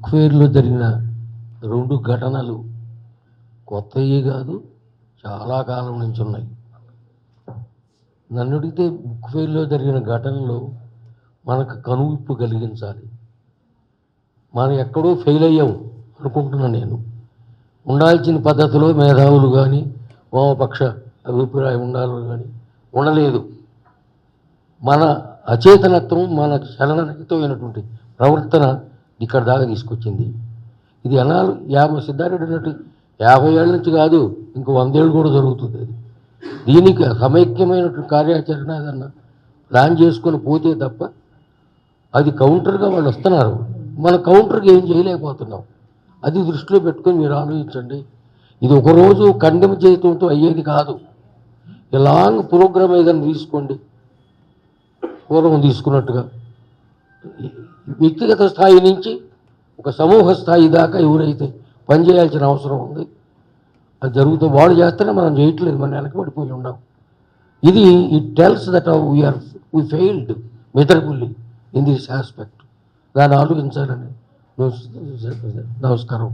Book ఫెయిర్లో జరిగిన 2 ఘటనలు కొత్తవి కాదు, చాలా కాలం నుంచి ఉన్నాయి. నన్ను అడిగితే బుక్ ఫెయిర్లో జరిగిన ఘటనలు మనకు కనువిప్పు కలిగించాలి. మనం ఎక్కడో ఫెయిల్ అయ్యాం అనుకుంటున్నాను నేను. ఉండాల్సిన పద్ధతిలో మేధావులు కానీ వామపక్ష అభిప్రాయం ఉండాలి కానీ ఉండలేదు. మన అచేతనత్వం, మన చలనరహితమైనటువంటి ప్రవర్తన ఇక్కడ దాకా తీసుకొచ్చింది. ఇది అనాలు 50 సిద్ధారెడ్డి అన్నట్టు 50 ఏళ్ళ నుంచి కాదు, ఇంకో 100 ఏళ్ళు కూడా జరుగుతుంది. అది దీనికి సమైక్యమైనటువంటి కార్యాచరణ ఏదన్నా ప్లాన్ చేసుకొని పోతే తప్ప అది కౌంటర్గా వాళ్ళు వస్తున్నారు. మన కౌంటర్కి ఏం చేయలేకపోతున్నాం. అది దృష్టిలో పెట్టుకొని మీరు ఆలోచించండి. ఇది ఒకరోజు ఖండం చేయడంతో అయ్యేది కాదు. ఈ లాంగ్ ప్రోగ్రామ్ ఏదైనా తీసుకోండి, పూర్వం తీసుకున్నట్టుగా వ్యక్తిగత స్థాయి నుంచి ఒక సమూహ స్థాయి దాకా ఎవరైతే పనిచేయాల్సిన అవసరం ఉంది అది జరుగుతూ వాళ్ళు చేస్తేనే మనం చేయట్లేదు, మనం వెనకబడిపోయి ఉన్నాం. ఇది it tells that we failed miserably in this aspect. దాన్ని ఆలోచించాలని నమస్కారం.